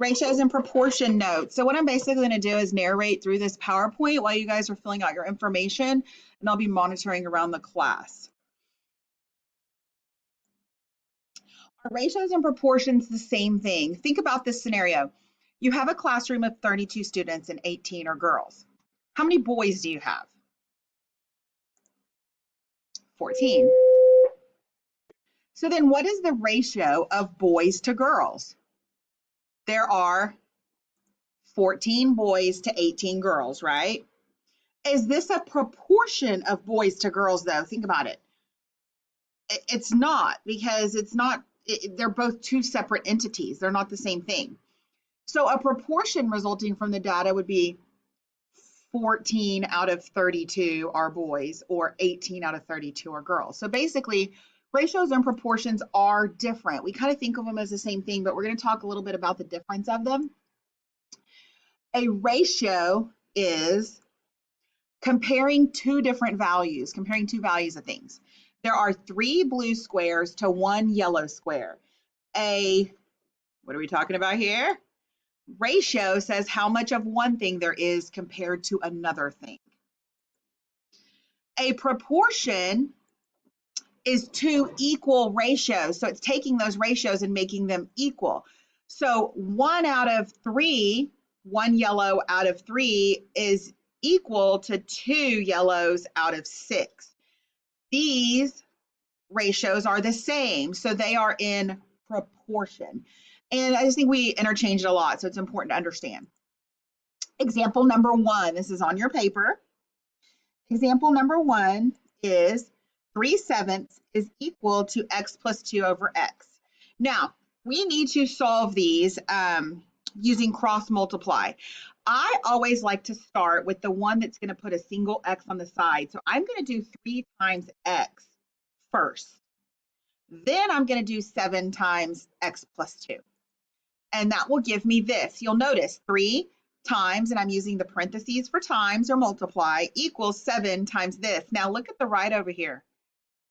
Ratios and proportion notes. So what I'm basically going to do is narrate through this PowerPoint while you guys are filling out your information, and I'll be monitoring around the class. Are ratios and proportions the same thing? Think about this scenario. You have a classroom of 32 students and 18 are girls. How many boys do you have? 14. So then what is the ratio of boys to girls? There are 14 boys to 18 girls, right? Is this a proportion of boys to girls though? Think about it. It's not, because they're both two separate entities. They're not the same thing. So a proportion resulting from the data would be 14 out of 32 are boys or 18 out of 32 are girls. So basically, ratios and proportions are different. We kind of think of them as the same thing, but we're going to talk a little bit about the difference of them. A ratio is comparing two values of things. There are 3 blue squares to 1 yellow square. What are we talking about here? Ratio says how much of one thing there is compared to another thing. A proportion is 2 equal ratios. So it's taking those ratios and making them equal. So 1 yellow out of 3 is equal to 2 yellows out of 6. These ratios are the same, so they are in proportion. And I just think we interchange it a lot, so it's important to understand. Example number 1, this is on your paper. Example number 1 is 3/7 is equal to x plus 2 over x. Now, we need to solve these using cross multiply. I always like to start with the one that's going to put a single x on the side. So I'm going to do 3 times x first. Then I'm going to do 7 times x plus 2. And that will give me this. You'll notice 3 times, and I'm using the parentheses for times or multiply, equals 7 times this. Now look at the right over here.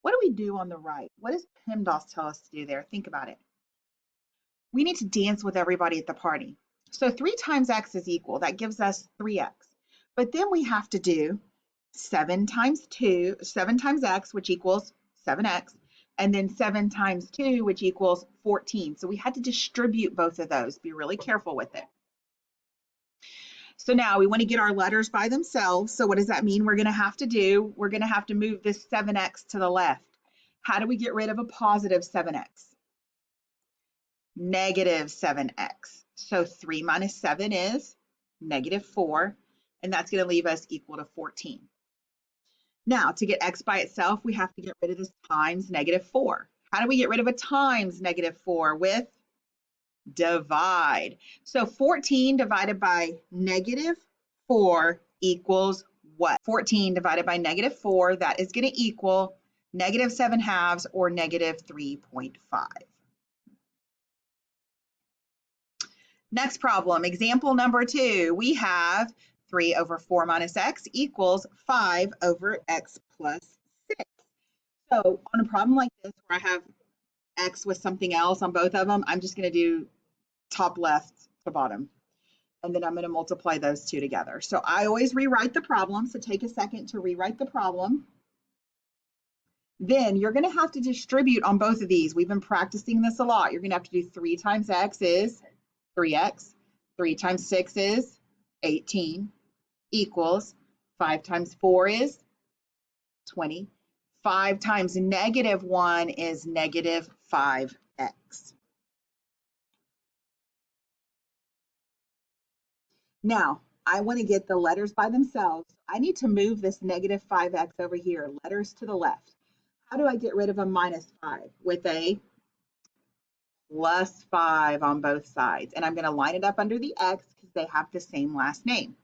What do we do on the right? What does PEMDAS tell us to do there? Think about it. We need to dance with everybody at the party. So 3 times x is equal. That gives us 3x. But then we have to do 7 times x, which equals 7x, and then 7 times 2, which equals 14. So we had to distribute both of those. Be really careful with it. So now we want to get our letters by themselves. So what does that mean we're going to have to do? We're going to have to move this 7x to the left. How do we get rid of a positive 7x? Negative 7x. So 3 minus 7 is negative 4, and that's going to leave us equal to 14. Now, to get x by itself, we have to get rid of this times negative 4. How do we get rid of a times negative 4? With divide. So 14 divided by negative 4 equals what? 14 divided by negative 4, that is going to equal negative 7/2 or negative 3.5. Next problem, example number 2. We have 3 over 4 minus x equals 5 over x plus 6. So on a problem like this where I have x with something else on both of them, I'm just going to do top left to bottom. And then I'm going to multiply those two together. So I always rewrite the problem. So take a second to rewrite the problem. Then you're going to have to distribute on both of these. We've been practicing this a lot. You're going to have to do 3 times x is 3x. 3 times 6 is 18 equals 5 times 4 is 20. 5 times negative 1 is negative 5x. Now, I want to get the letters by themselves. I need to move this negative 5x over here, letters to the left. How do I get rid of a minus 5? With a plus 5 on both sides. And I'm going to line it up under the x because they have the same last name.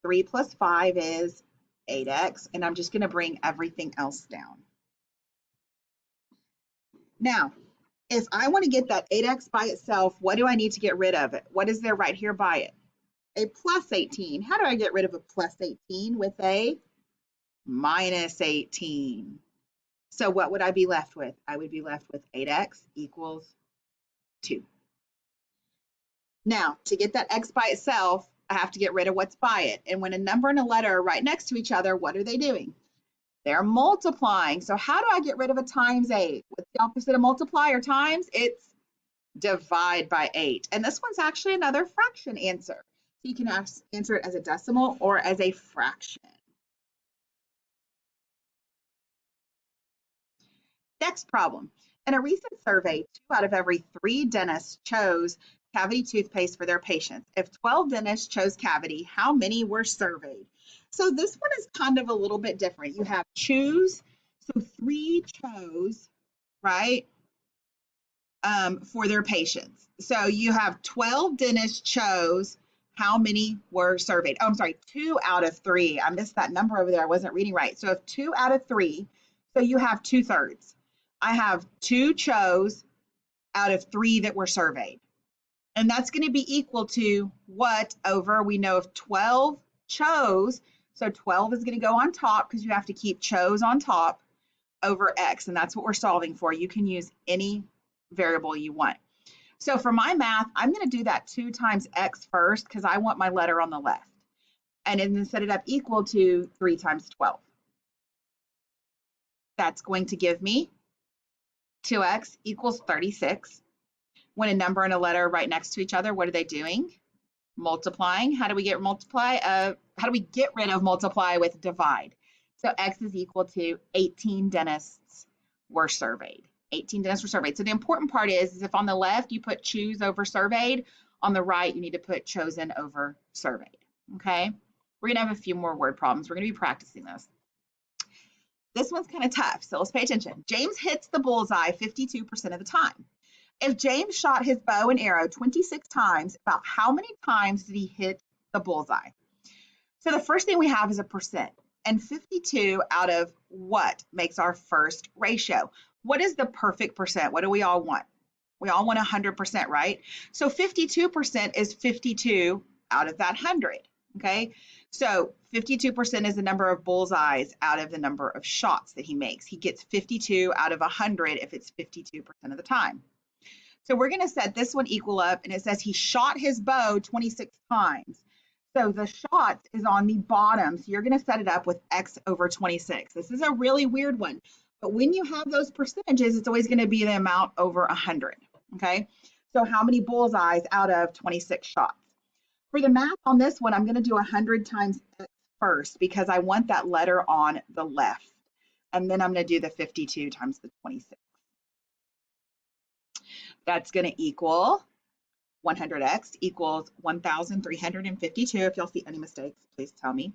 3 plus 5 is 8x, and I'm just going to bring everything else down. Now, if I want to get that 8x by itself, what do I need to get rid of it? What is there right here by it? A plus 18. How do I get rid of a plus 18? With a minus 18. So what would I be left with? I would be left with 8x equals 2. Now, to get that x by itself, I have to get rid of what's by it. And when a number and a letter are right next to each other, what are they doing? They're multiplying. So how do I get rid of a times 8? What's the opposite of multiply or times? It's divide by 8. And this one's actually another fraction answer. So you can answer it as a decimal or as a fraction. Next problem. In a recent survey, 2 out of every 3 dentists chose cavity toothpaste for their patients. If 12 dentists chose cavity, how many were surveyed? So this one is kind of a little bit different. You have choose, so 3 chose, right, for their patients. So you have 12 dentists chose, how many were surveyed? Oh, I'm sorry, 2 out of 3. I missed that number over there. I wasn't reading right. So if 2 out of 3, so you have 2/3. I have 2 chose out of 3 that were surveyed. And that's going to be equal to what over, we know if 12 chose, so 12 is going to go on top because you have to keep chose on top over x, and that's what we're solving for. You can use any variable you want. So for my math, I'm going to do that 2 times x first because I want my letter on the left. And then set it up equal to 3 times 12. That's going to give me 2x equals 36. When a number and a letter are right next to each other, what are they doing? Multiplying. How do we get multiply? How do we get rid of multiply with divide? So x is equal to 18 dentists were surveyed. 18 dentists were surveyed. So the important part is if on the left you put choose over surveyed, on the right you need to put chosen over surveyed. Okay? We're going to have a few more word problems. We're going to be practicing this. This one's kind of tough, so let's pay attention. James hits the bullseye 52% of the time. If James shot his bow and arrow 26 times, about how many times did he hit the bullseye? So the first thing we have is a percent. And 52 out of what makes our first ratio? What is the perfect percent? What do we all want? We all want 100%, right? So 52% is 52 out of that 100, okay? So 52% is the number of bullseyes out of the number of shots that he makes. He gets 52 out of 100 if it's 52% of the time. So we're going to set this one equal up, and it says he shot his bow 26 times. So the shots is on the bottom, so you're going to set it up with x over 26. This is a really weird one, but when you have those percentages, it's always going to be the amount over 100, okay? So how many bullseyes out of 26 shots? For the math on this one, I'm going to do 100 times x first because I want that letter on the left. And then I'm going to do the 52 times the 26. That's going to equal 100x equals 1,352. If y'all see any mistakes, please tell me.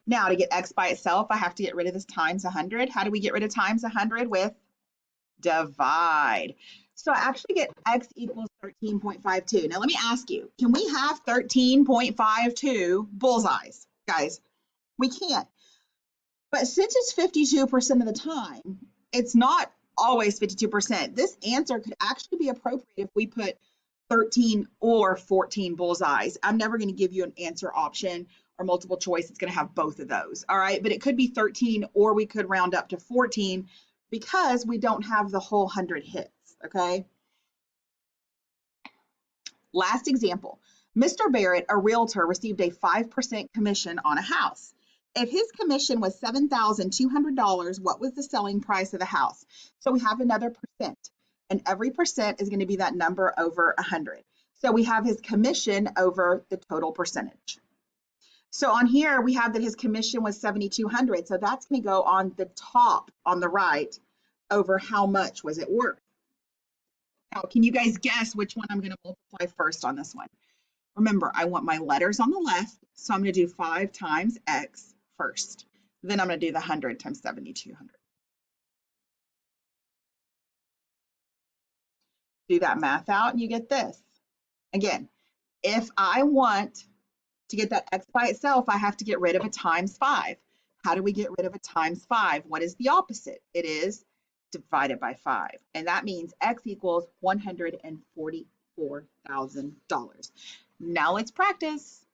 Now to get x by itself, I have to get rid of this times 100. How do we get rid of times 100? With divide. So I actually get x equals 13.52. Now let me ask you, can we have 13.52 bullseyes? Guys, we can't. But since it's 52% of the time, it's not always 52%. This answer could actually be appropriate if we put 13 or 14 bullseyes. I'm never going to give you an answer option or multiple choice. It's going to have both of those. All right. But it could be 13 or we could round up to 14 because we don't have the whole 100 hits. Okay. Last example. Mr. Barrett, a realtor, received a 5% commission on a house. If his commission was $7,200, what was the selling price of the house? So we have another percent. And every percent is going to be that number over 100. So we have his commission over the total percentage. So on here, we have that his commission was $7,200. So that's going to go on the top on the right over how much was it worth. Now, can you guys guess which one I'm going to multiply first on this one? Remember, I want my letters on the left. So I'm going to do 5 times x first. Then I'm going to do the 100 times 7,200. Do that math out and you get this. Again, if I want to get that x by itself, I have to get rid of a times 5. How do we get rid of a times 5? What is the opposite? It is divided by 5. And that means x equals $144,000. Now let's practice.